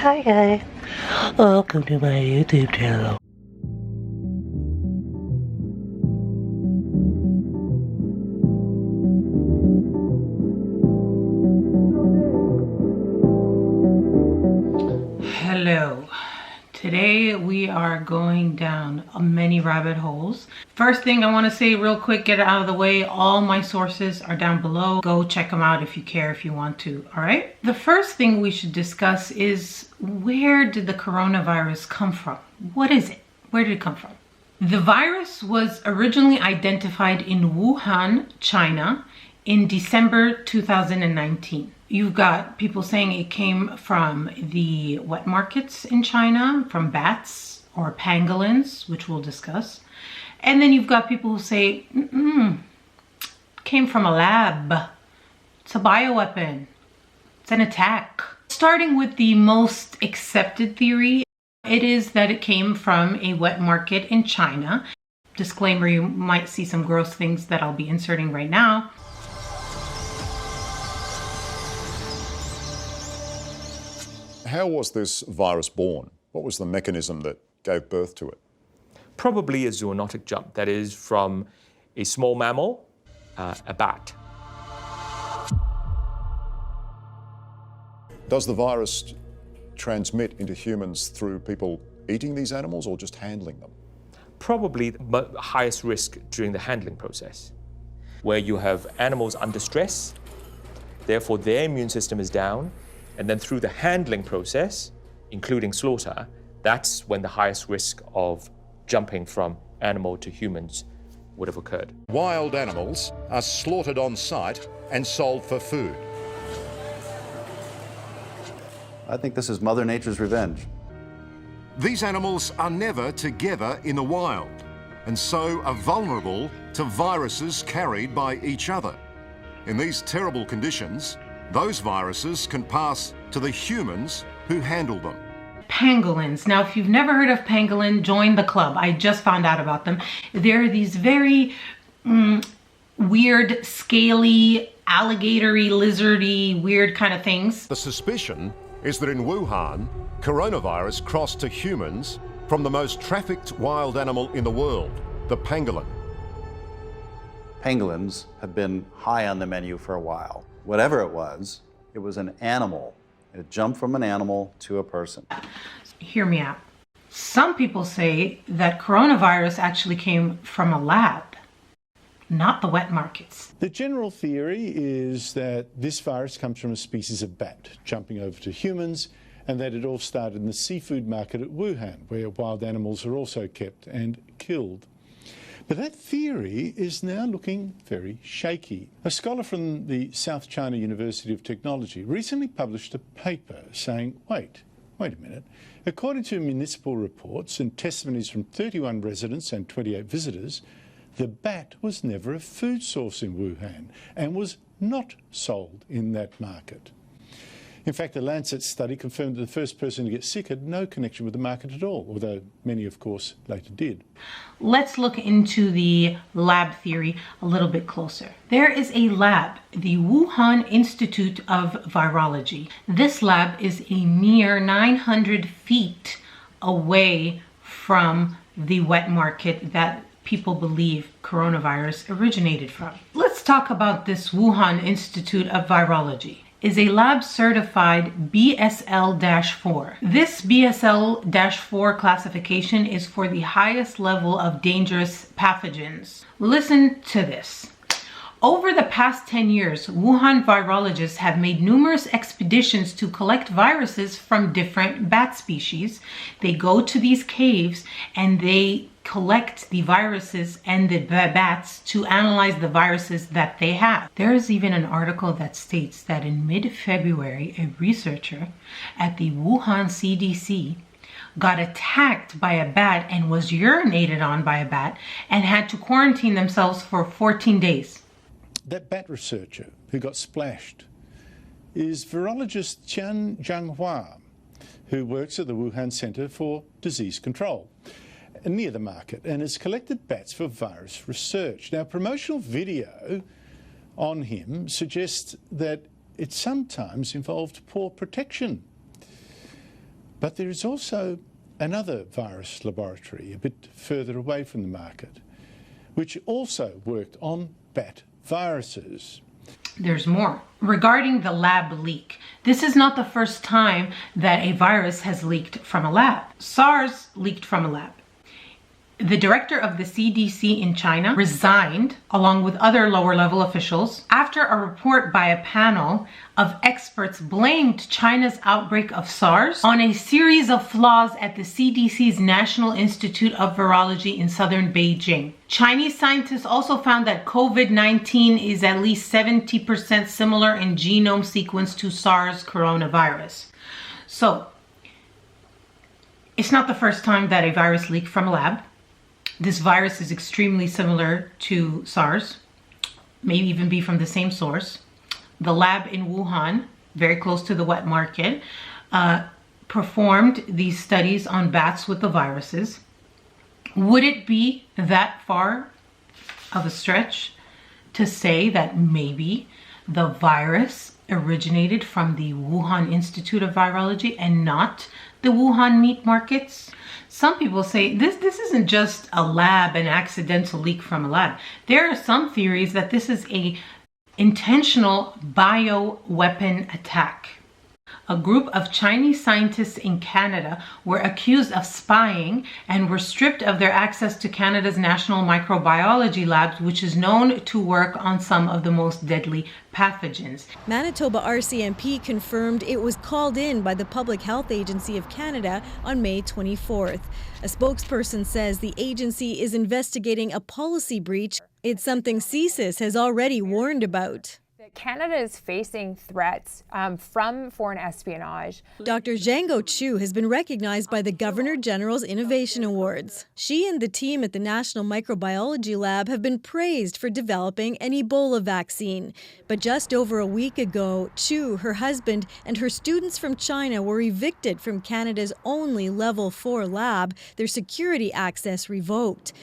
Hi guys, welcome to my YouTube channel. Hello. Today we are going down many rabbit holes. First thing I want to say real quick, get it out of the way, all my sources are down below. Go check them out if you care, if you want to, all right? The first thing we should discuss is, where did the coronavirus come from? What is it? Where did it come from? The virus was originally identified in Wuhan, China in December 2019. You've got people saying it came from the wet markets in China, from bats or pangolins, which we'll discuss. And then you've got people who say, came from a lab. It's a bioweapon. It's an attack. Starting with the most accepted theory, it is that it came from a wet market in China. Disclaimer, you might see some gross things that I'll be inserting right now. How was this virus born? What was the mechanism that gave birth to it? Probably a zoonotic jump, that is from a small mammal, a bat. Does the virus transmit into humans through people eating these animals or just handling them? Probably the highest risk during the handling process, where you have animals under stress, therefore their immune system is down, and then through the handling process, including slaughter, that's when the highest risk of jumping from animal to humans would have occurred. Wild animals are slaughtered on site and sold for food. I think this is Mother Nature's revenge. These animals are never together in the wild and so are vulnerable to viruses carried by each other. In these terrible conditions, those viruses can pass to the humans who handle them. Pangolins. Now, if you've never heard of pangolin, join the club. I just found out about them. They're these very weird, scaly, alligatory, lizardy, weird kind of things. The suspicion is that in Wuhan, coronavirus crossed to humans from the most trafficked wild animal in the world, the pangolin. Pangolins have been high on the menu for a while. Whatever it was an animal. It jumped from an animal to a person. Hear me out. Some people say that coronavirus actually came from a lab, not the wet markets. The general theory is that this virus comes from a species of bat jumping over to humans, and that it all started in the seafood market at Wuhan, where wild animals are also kept and killed. But that theory is now looking very shaky. A scholar from the South China University of Technology recently published a paper saying, wait a minute. According to municipal reports and testimonies from 31 residents and 28 visitors, the bat was never a food source in Wuhan and was not sold in that market. In fact, the Lancet study confirmed that the first person to get sick had no connection with the market at all, although many, of course, later did. Let's look into the lab theory a little bit closer. There is a lab, the Wuhan Institute of Virology. This lab is a mere 900 feet away from the wet market that people believe coronavirus originated from. Let's talk about this Wuhan Institute of Virology. Is a lab certified BSL-4. This BSL-4 classification is for the highest level of dangerous pathogens. Listen to this. Over the past 10 years, Wuhan virologists have made numerous expeditions to collect viruses from different bat species. They go to these caves and they collect the viruses and the bats to analyze the viruses that they have. There is even an article that states that in mid-February, a researcher at the Wuhan CDC got attacked by a bat and was urinated on by a bat and had to quarantine themselves for 14 days. That bat researcher who got splashed is virologist Qian Zhanghua, who works at the Wuhan Center for Disease Control near the market and has collected bats for virus research. Now, promotional video on him suggests that it sometimes involved poor protection. But there is also another virus laboratory a bit further away from the market, which also worked on bat viruses. There's more. Regarding the lab leak, this is not the first time that a virus has leaked from a lab. SARS leaked from a lab. The director of the CDC in China resigned, along with other lower level officials, after a report by a panel of experts blamed China's outbreak of SARS on a series of flaws at the CDC's National Institute of Virology in southern Beijing. Chinese scientists also found that COVID-19 is at least 70% similar in genome sequence to SARS coronavirus. So, it's not the first time that a virus leaked from a lab. This virus is extremely similar to SARS, may even be from the same source. The lab in Wuhan, very close to the wet market, performed these studies on bats with the viruses. Would it be that far of a stretch to say that maybe the virus originated from the Wuhan Institute of Virology and not the Wuhan meat markets? Some people say this isn't just a lab, an accidental leak from a lab. There are some theories that this is a intentional bioweapon attack. A group of Chinese scientists in Canada were accused of spying and were stripped of their access to Canada's National Microbiology Labs, which is known to work on some of the most deadly pathogens. Manitoba RCMP confirmed it was called in by the Public Health Agency of Canada on May 24th. A spokesperson says the agency is investigating a policy breach. It's something CSIS has already warned about. Canada is facing threats from foreign espionage. Dr. Zhang Chu has been recognized by the Governor General's Innovation Awards. She and the team at the National Microbiology Lab have been praised for developing an Ebola vaccine. But just over a week ago, Chu, her husband, and her students from China were evicted from Canada's only Level 4 lab, their security access revoked.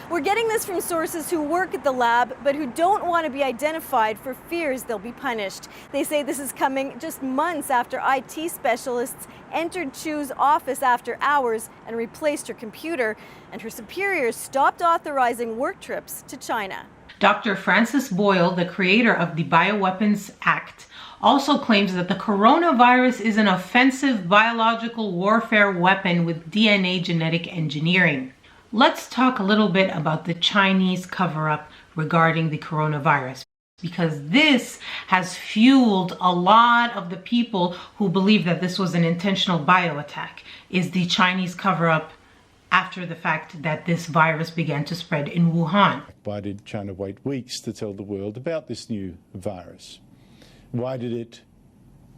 We're getting this from sources who work at the lab, but who don't want to be identified for fears they'll be punished. They say this is coming just months after IT specialists entered Chu's office after hours and replaced her computer, and her superiors stopped authorizing work trips to China. Dr. Francis Boyle, the creator of the Bioweapons Act, also claims that the coronavirus is an offensive biological warfare weapon with DNA genetic engineering. Let's talk a little bit about the Chinese cover-up regarding the coronavirus, because this has fueled a lot of the people who believe that this was an intentional bioattack. Is the Chinese cover-up after the fact that this virus began to spread in Wuhan? Why did China wait weeks to tell the world about this new virus? Why did it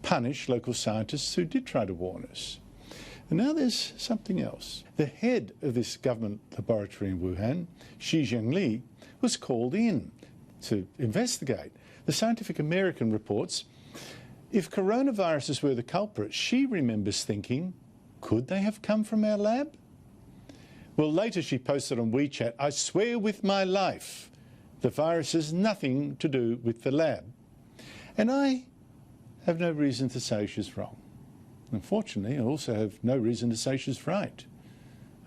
punish local scientists who did try to warn us? And now there's something else. The head of this government laboratory in Wuhan, Xi Zhengli, was called in to investigate. The Scientific American reports, if coronaviruses were the culprit, she remembers thinking, could they have come from our lab? Well, later she posted on WeChat, I swear with my life, the virus has nothing to do with the lab. And I have no reason to say she's wrong. Unfortunately, I also have no reason to say she's right.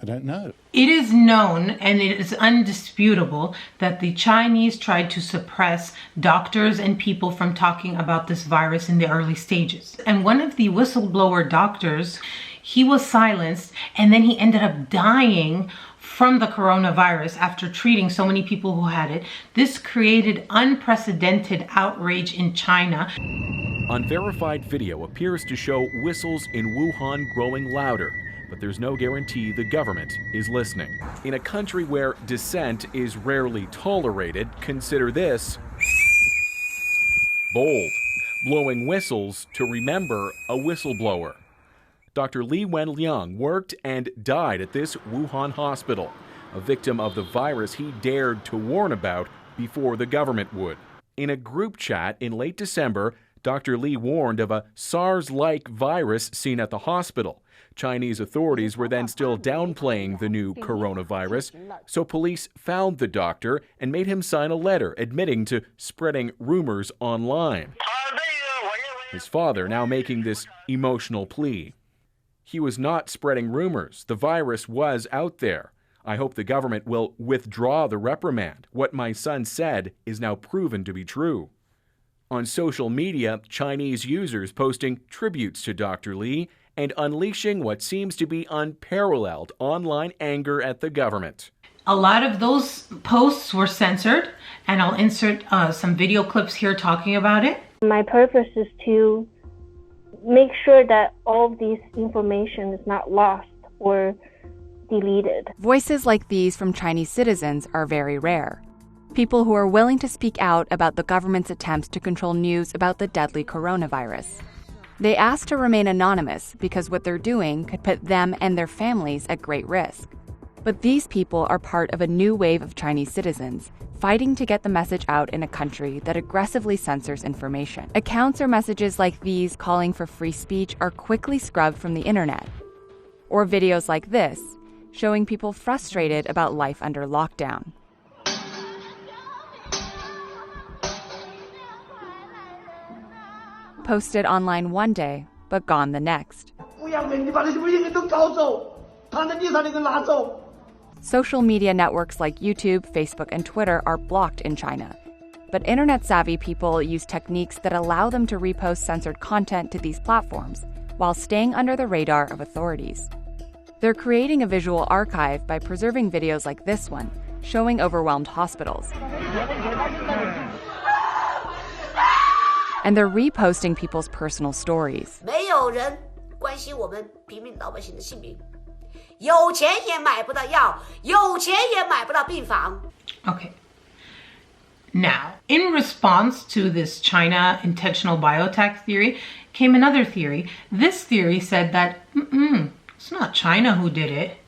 I don't know. It is known and it is undisputable that the Chinese tried to suppress doctors and people from talking about this virus in the early stages. And one of the whistleblower doctors, he was silenced and then he ended up dying from the coronavirus after treating so many people who had it. This created unprecedented outrage in China. Unverified video appears to show whistles in Wuhan growing louder, but there's no guarantee the government is listening. In a country where dissent is rarely tolerated, consider this bold, blowing whistles to remember a whistleblower. Dr. Li Wenliang worked and died at this Wuhan hospital, a victim of the virus he dared to warn about before the government would. In a group chat in late December, Dr. Li warned of a SARS-like virus seen at the hospital. Chinese authorities were then still downplaying the new coronavirus, so police found the doctor and made him sign a letter admitting to spreading rumors online. His father now making this emotional plea. He was not spreading rumors. The virus was out there. I hope the government will withdraw the reprimand. What my son said is now proven to be true. On social media, Chinese users posting tributes to Dr. Li and unleashing what seems to be unparalleled online anger at the government. A lot of those posts were censored, and I'll insert some video clips here talking about it. My purpose is to make sure that all of this information is not lost or deleted. Voices like these from Chinese citizens are very rare. People who are willing to speak out about the government's attempts to control news about the deadly coronavirus. They ask to remain anonymous because what they're doing could put them and their families at great risk. But these people are part of a new wave of Chinese citizens fighting to get the message out in a country that aggressively censors information. Accounts or messages like these calling for free speech are quickly scrubbed from the internet. Or videos like this, showing people frustrated about life under lockdown. Posted online one day, but gone the next. Social media networks like YouTube, Facebook, and Twitter are blocked in China. But internet-savvy people use techniques that allow them to repost censored content to these platforms while staying under the radar of authorities. They're creating a visual archive by preserving videos like this one, showing overwhelmed hospitals. And they're reposting people's personal stories. Okay. Now, in response to this China intentional bioattack theory, came another theory. This theory said that, it's not China who did it.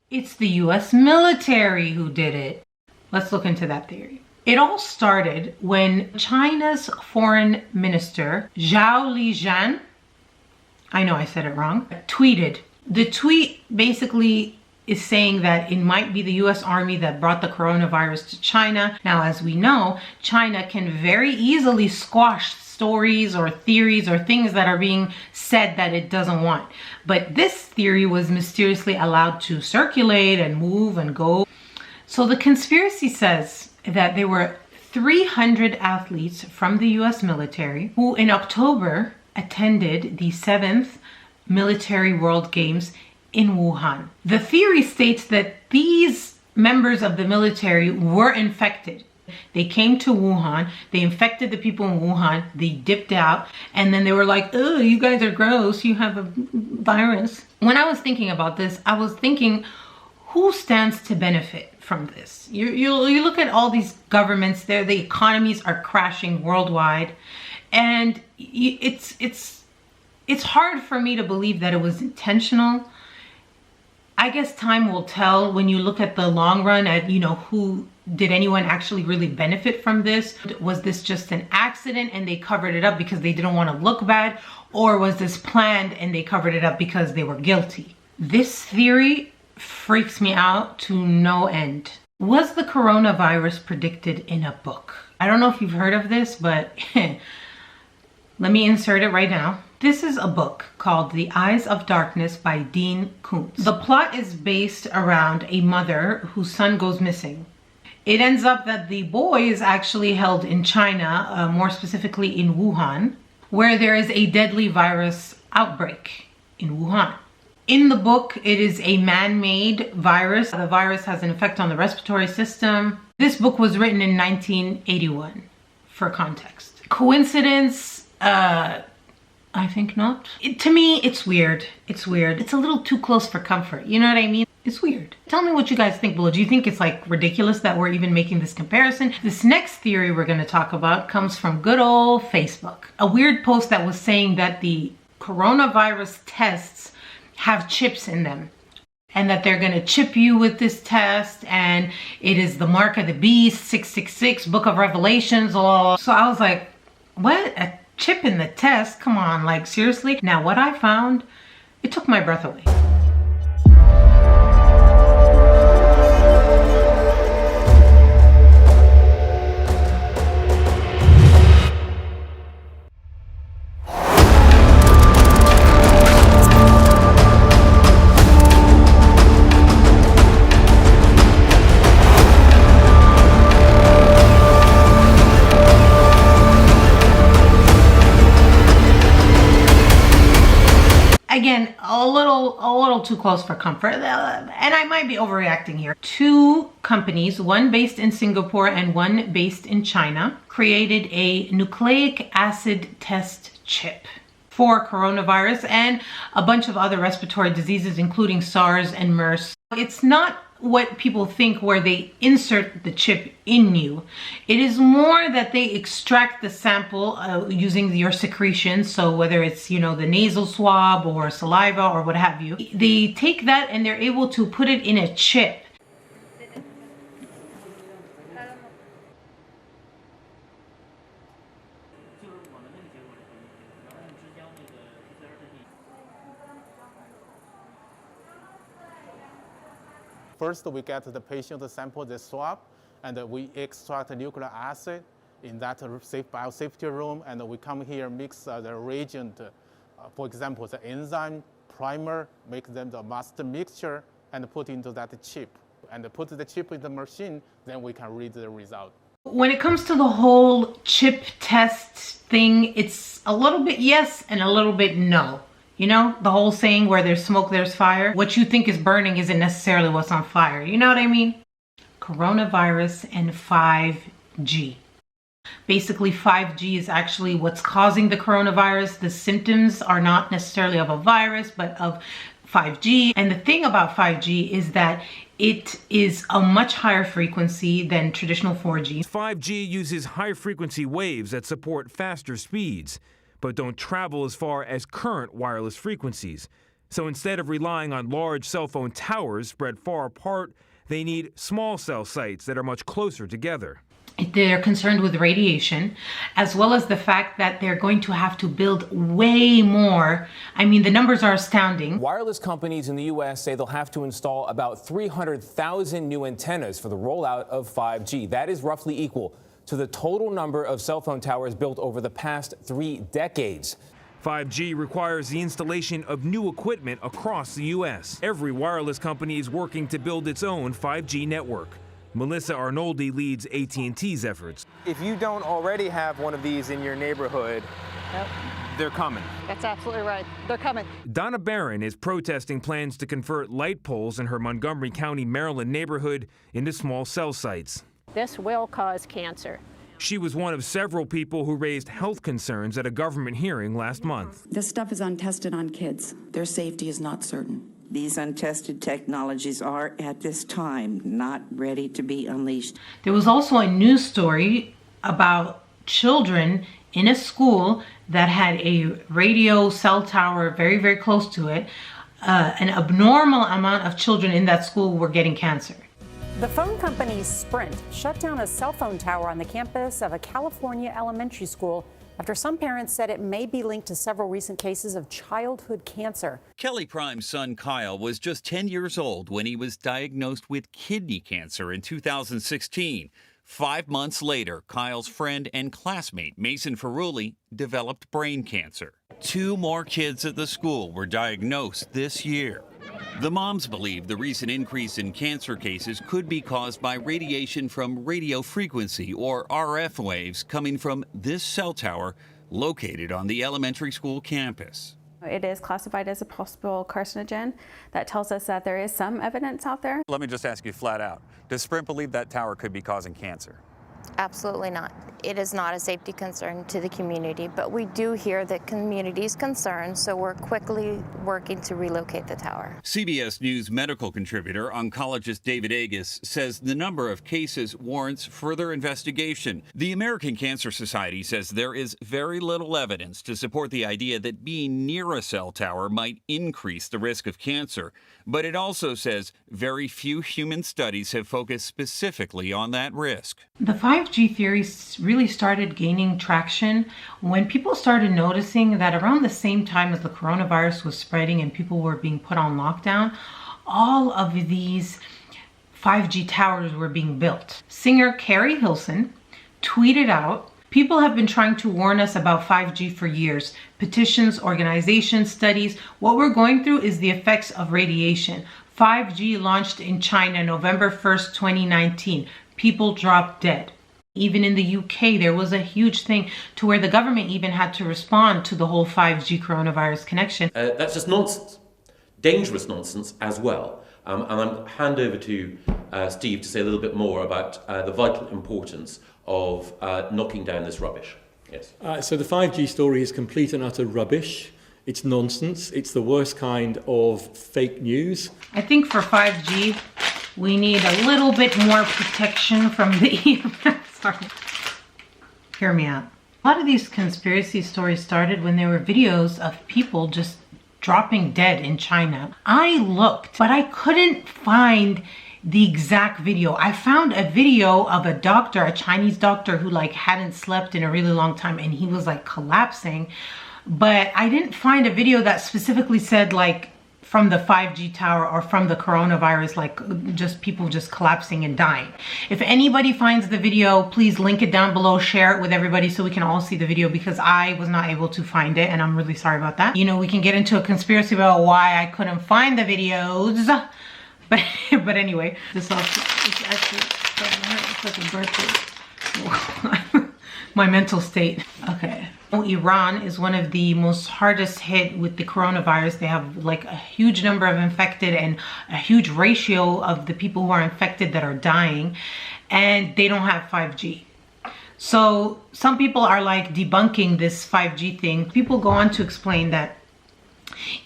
It's the US military who did it. Let's look into that theory. It all started when China's foreign minister, Zhao Lijian, I know I said it wrong, tweeted. The tweet basically is saying that it might be the US Army that brought the coronavirus to China. Now, as we know, China can very easily squash stories or theories or things that are being said that it doesn't want. But this theory was mysteriously allowed to circulate and move and go. So the conspiracy says that there were 300 athletes from the US military who in October attended the 7th Military World Games in Wuhan. The theory states that these members of the military were infected. They came to Wuhan, they infected the people in Wuhan, they dipped out, and then they were like, oh, you guys are gross, you have a virus. When I was thinking about this, I was thinking, who stands to benefit from this? You look at all these governments, the economies are crashing worldwide, and it's hard for me to believe that it was intentional. I guess time will tell when you look at the long run at, who did anyone actually really benefit from this? Was this just an accident and they covered it up because they didn't want to look bad? Or was this planned and they covered it up because they were guilty? This theory freaks me out to no end. Was the coronavirus predicted in a book? I don't know if you've heard of this, but let me insert it right now. This is a book called The Eyes of Darkness by Dean Koontz. The plot is based around a mother whose son goes missing. It ends up that the boy is actually held in China, more specifically in Wuhan, where there is a deadly virus outbreak in Wuhan. In the book, it is a man-made virus. The virus has an effect on the respiratory system. This book was written in 1981, for context. Coincidence? I think not. To me, it's weird. It's weird. It's a little too close for comfort. You know what I mean? It's weird. Tell me what you guys think below. Do you think it's like ridiculous that we're even making this comparison? This next theory we're going to talk about comes from good old Facebook. A weird post that was saying that the coronavirus tests have chips in them and that they're going to chip you with this test, and it is the mark of the beast, 666, book of Revelations. So I was like, what? A chip in the test? Come on, like seriously? Now what I found, it took my breath away. again, a little too close for comfort, and I might be overreacting here. 2 companies, one based in Singapore and one based in China, created a nucleic acid test chip for coronavirus and a bunch of other respiratory diseases, including SARS and MERS. It's not what people think where they insert the chip in you. It is more that they extract the sample using your secretions. So whether it's, the nasal swab or saliva or what have you, they take that and they're able to put it in a chip. First, we get the patient sample, the swab, and we extract nucleic acid in that biosafety room, and we come here, mix the reagent, for example, the enzyme, primer, make them the master mixture, and put into that chip. And put the chip in the machine, then we can read the result. When it comes to the whole chip test thing, it's a little bit yes and a little bit no. The whole saying where there's smoke, there's fire. What you think is burning isn't necessarily what's on fire. You know what I mean? Coronavirus and 5G. Basically, 5G is actually what's causing the coronavirus. The symptoms are not necessarily of a virus, but of 5G. And the thing about 5G is that it is a much higher frequency than traditional 4G. 5G uses high-frequency waves that support faster speeds, but don't travel as far as current wireless frequencies. So instead of relying on large cell phone towers spread far apart, they need small cell sites that are much closer together. They're concerned with radiation, as well as the fact that they're going to have to build way more. I mean, the numbers are astounding. Wireless companies in the U.S. say they'll have to install about 300,000 new antennas for the rollout of 5G. That is roughly equal to the total number of cell phone towers built over the past 3 decades. 5G requires the installation of new equipment across the U.S. Every wireless company is working to build its own 5G network. Melissa Arnoldi leads AT&T's efforts. If you don't already have one of these in your neighborhood, they're coming. That's absolutely right. They're coming. Donna Barron is protesting plans to convert light poles in her Montgomery County, Maryland neighborhood into small cell sites. This will cause cancer. She was one of several people who raised health concerns at a government hearing last month. This stuff is untested on kids. Their safety is not certain. These untested technologies are, at this time, not ready to be unleashed. There was also a news story about children in a school that had a radio cell tower very, very close to it. An abnormal amount of children in that school were getting cancer. The phone company Sprint shut down a cell phone tower on the campus of a California elementary school after some parents said it may be linked to several recent cases of childhood cancer. Kelly Prime's son Kyle was just 10 years old when he was diagnosed with kidney cancer in 2016. 5 months later, Kyle's friend and classmate Mason Ferrulli developed brain cancer. 2 more kids at the school were diagnosed this year. The moms believe the recent increase in cancer cases could be caused by radiation from radio frequency, or RF waves, coming from this cell tower located on the elementary school campus. It is classified as a possible carcinogen. That tells us that there is some evidence out there. Let me just ask you flat out. Does Sprint believe that tower could be causing cancer? Absolutely not. It is not a safety concern to the community, but we do hear the community's concerns, so we're quickly working to relocate the tower. CBS News medical contributor, oncologist David Agus, says the number of cases warrants further investigation. The American Cancer Society says there is very little evidence to support the idea that being near a cell tower might increase the risk of cancer, but it also says very few human studies have focused specifically on that risk. The 5G theories really started gaining traction when people started noticing that around the same time as the coronavirus was spreading and people were being put on lockdown, all of these 5G towers were being built. Singer Carrie Hilson tweeted out, "People have been trying to warn us about 5G for years. Petitions, organizations, studies. What we're going through is the effects of radiation. 5G launched in China November 1st, 2019. People dropped dead." Even in the UK, there was a huge thing to where the government even had to respond to the whole 5G coronavirus connection. That's just nonsense. Dangerous nonsense as well. And I'm hand over to Steve to say a little bit more about the vital importance of knocking down this rubbish. Yes. So the 5G story is complete and utter rubbish. It's nonsense. It's the worst kind of fake news. I think for 5G, we need a little bit more protection from the Sorry. Hear me out. A lot of these conspiracy stories started when there were videos of people just dropping dead in China. I looked, but I couldn't find the exact video. I found a video of a doctor, a Chinese doctor who like hadn't slept in a really long time and he was like collapsing. But I didn't find a video that specifically said like from the 5G tower or from the coronavirus, like just people just collapsing and dying. If anybody finds the video, please link it down below, share it with everybody so we can all see the video, because I was not able to find it and I'm really sorry about that. You know, we can get into a conspiracy about why I couldn't find the videos, but anyway, this also, it's actually it's like a birthday. My mental state. Okay. Iran is one of the most hardest hit with the coronavirus. They have like a huge number of infected and a huge ratio of the people who are infected that are dying, and they don't have 5G. So some people are like debunking this 5G thing. People go on to explain that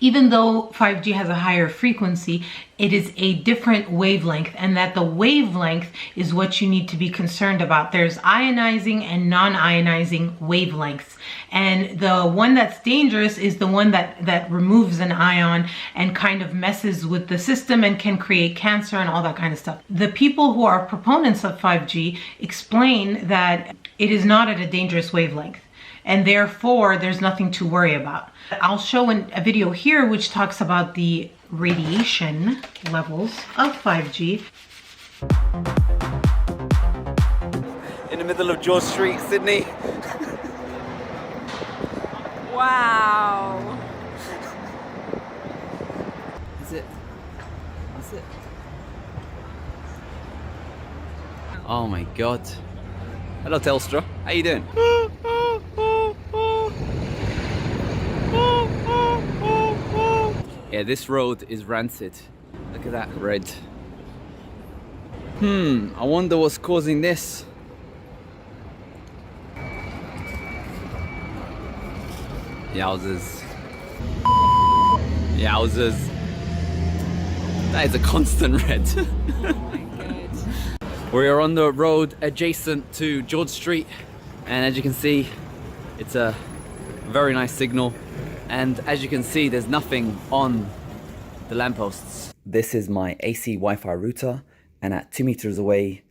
even though 5G has a higher frequency, it is a different wavelength, and that the wavelength is what you need to be concerned about. There's ionizing and non-ionizing wavelengths, and the one that's dangerous is the one that removes an ion and kind of messes with the system and can create cancer and all that kind of stuff. The people who are proponents of 5G explain that it is not at a dangerous wavelength, and therefore there's nothing to worry about. I'll show a video here which talks about the radiation levels of 5G. In the middle of George Street, Sydney. Wow. Is it? Is it? Oh my God. Hello Telstra, how you doing? Yeah, this road is rancid. Look at that red. I wonder what's causing this. Yowzers. Yowzers. That is a constant red. Oh my God. We are on the road adjacent to George Street, and as you can see, it's a very nice signal. And as you can see, there's nothing on the lampposts. This is my AC Wi-Fi router, and at 2 meters away,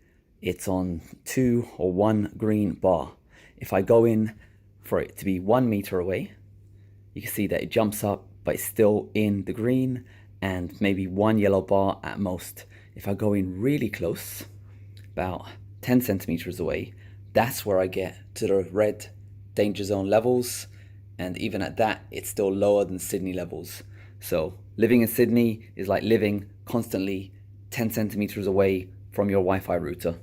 it's on 2 or 1 green bar. If I go in for it to be 1 meter away, you can see that it jumps up, but it's still in the green, and maybe 1 yellow bar at most. If I go in really close, about 10 centimeters away, that's where I get to the red danger zone levels. And even at that, it's still lower than Sydney levels. So living in Sydney is like living constantly 10 centimeters away from your Wi-Fi router.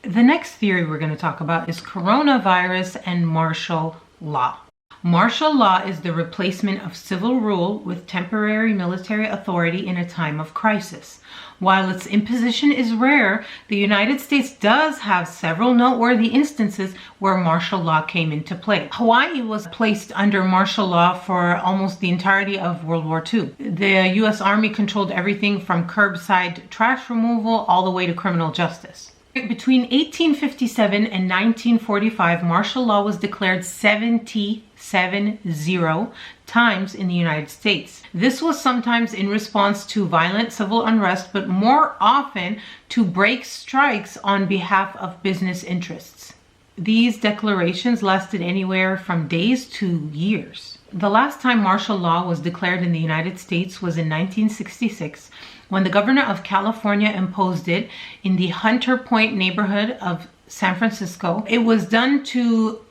The next theory we're going to talk about is coronavirus and martial law. Martial law is the replacement of civil rule with temporary military authority in a time of crisis. While its imposition is rare, the United States does have several noteworthy instances where martial law came into play. Hawaii was placed under martial law for almost the entirety of World War II. The U.S. Army controlled everything from curbside trash removal all the way to criminal justice. Between 1857 and 1945, martial law was declared 70 times in the United States. This was sometimes in response to violent civil unrest, but more often to break strikes on behalf of business interests. These declarations lasted anywhere from days to years. The last time martial law was declared in the United States was in 1966, when the governor of California imposed it in the Hunter Point neighborhood of San Francisco. It was done to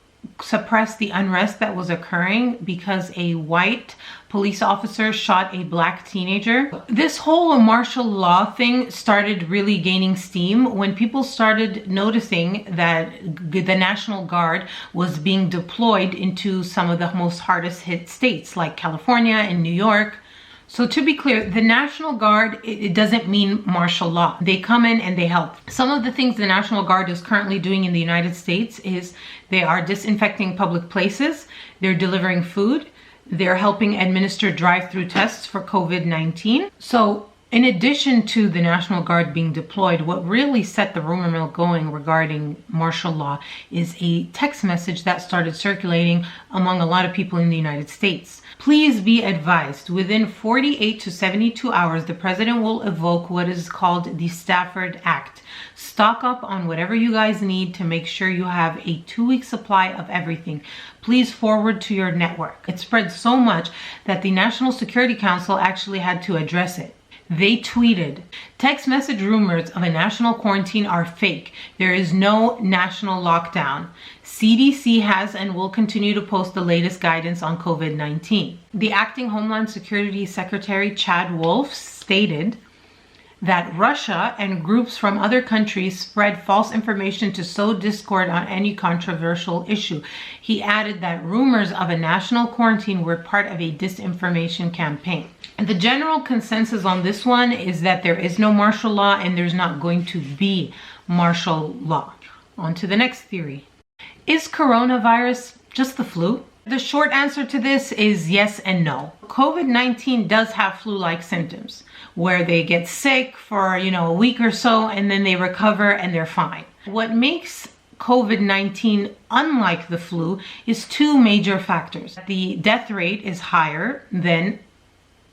suppress the unrest that was occurring because a white police officer shot a black teenager. This whole martial law thing started really gaining steam when people started noticing that the National Guard was being deployed into some of the most hardest hit states like California and New York. So to be clear, the National Guard, it doesn't mean martial law. They come in and they help. Some of the things the National Guard is currently doing in the United States is they are disinfecting public places, they're delivering food, they're helping administer drive-through tests for COVID-19. So in addition to the National Guard being deployed, what really set the rumor mill going regarding martial law is a text message that started circulating among a lot of people in the United States. Please be advised, within 48 to 72 hours, the president will evoke what is called the Stafford Act. Stock up on whatever you guys need to make sure you have a 2-week supply of everything. Please forward to your network. It spread so much that the National Security Council actually had to address it. They tweeted, text message rumors of a national quarantine are fake. There is no national lockdown. CDC has and will continue to post the latest guidance on COVID-19. The acting Homeland Security Secretary Chad Wolf stated that Russia and groups from other countries spread false information to sow discord on any controversial issue. He added that rumors of a national quarantine were part of a disinformation campaign. And the general consensus on this one is that there is no martial law and there's not going to be martial law. On to the next theory. Is coronavirus just the flu? The short answer to this is yes and no. COVID-19 does have flu-like symptoms where they get sick for, a week or so and then they recover and they're fine. What makes COVID-19 unlike the flu is 2 major factors. The death rate is higher than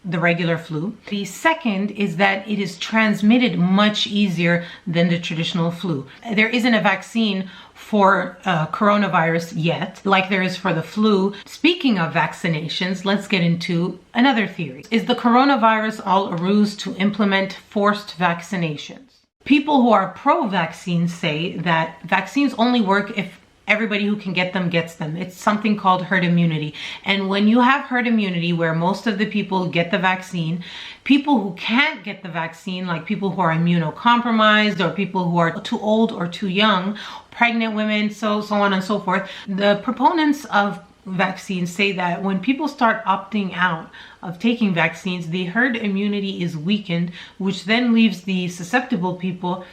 the regular flu. The second is that it is transmitted much easier than the traditional flu. There isn't a vaccine for coronavirus yet, like there is for the flu. Speaking of vaccinations, let's get into another theory. Is the coronavirus all a ruse to implement forced vaccinations? People who are pro-vaccine say that vaccines only work if everybody who can get them gets them. It's something called herd immunity. And when you have herd immunity where most of the people get the vaccine, people who can't get the vaccine, like people who are immunocompromised or people who are too old or too young, pregnant women, so on and so forth, the proponents of vaccines say that when people start opting out of taking vaccines, the herd immunity is weakened, which then leaves the susceptible people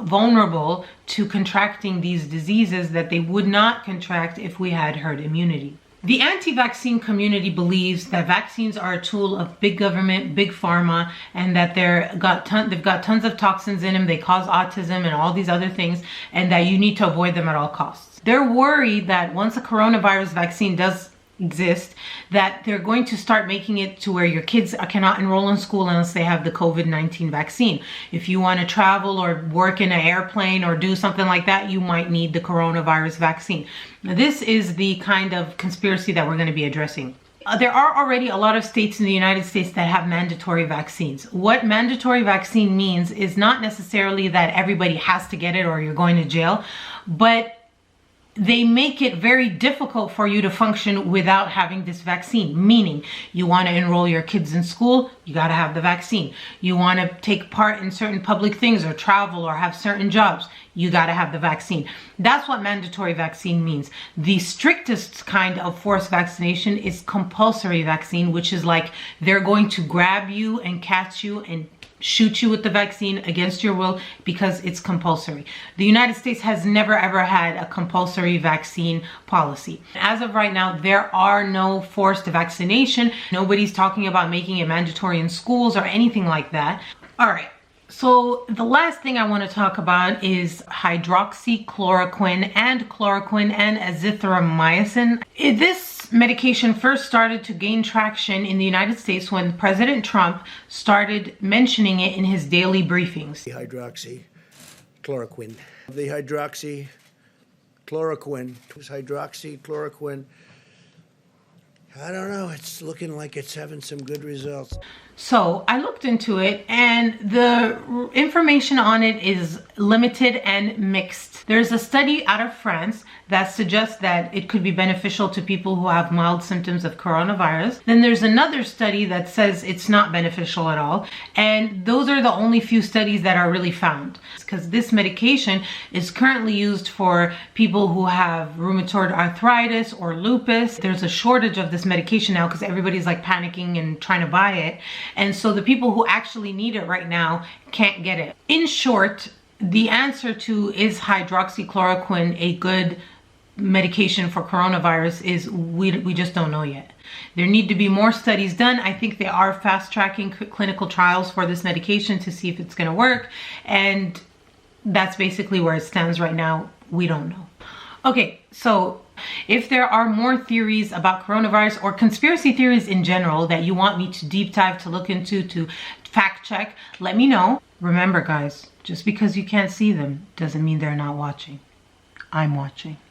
vulnerable to contracting these diseases that they would not contract if we had herd immunity. The anti-vaccine community believes that vaccines are a tool of big government, big pharma, and that they've got tons of toxins in them, they cause autism and all these other things, and that you need to avoid them at all costs. They're worried that once a coronavirus vaccine does exist, that they're going to start making it to where your kids cannot enroll in school unless they have the COVID-19 vaccine. If you want to travel or work in an airplane or do something like that, you might need the coronavirus vaccine. Now, this is the kind of conspiracy that we're going to be addressing. There are already a lot of states in the United States that have mandatory vaccines. What mandatory vaccine means is not necessarily that everybody has to get it or you're going to jail, but they make it very difficult for you to function without having this vaccine. Meaning, you want to enroll your kids in school, you got to have the vaccine. You want to take part in certain public things or travel or have certain jobs, you got to have the vaccine. That's what mandatory vaccine means. The strictest kind of forced vaccination is compulsory vaccine, which is like they're going to grab you and catch you and shoot you with the vaccine against your will because it's compulsory. The United States has never ever had a compulsory vaccine policy. As of right now, there are no forced vaccination. Nobody's talking about making it mandatory in schools or anything like that. All right. So the last thing I want to talk about is hydroxychloroquine and chloroquine and azithromycin. This medication first started to gain traction in the United States when President Trump started mentioning it in his daily briefings. The hydroxychloroquine. The hydroxychloroquine I don't know. It's looking like it's having some good results. So I looked into it, and the information on it is limited and mixed. There's a study out of France that suggests that it could be beneficial to people who have mild symptoms of coronavirus. Then there's another study that says it's not beneficial at all. And those are the only few studies that are really found, because this medication is currently used for people who have rheumatoid arthritis or lupus. There's a shortage of this medication now because everybody's like panicking and trying to buy it. And so the people who actually need it right now can't get it. In short, the answer to is hydroxychloroquine a good medication for coronavirus is we just don't know yet. There need to be more studies done. I think they are fast-tracking clinical trials for this medication to see if it's going to work. And that's basically where it stands right now. We don't know. Okay, so if there are more theories about coronavirus or conspiracy theories in general that you want me to deep dive, to look into, to fact check, let me know. Remember guys, just because you can't see them doesn't mean they're not watching. I'm watching.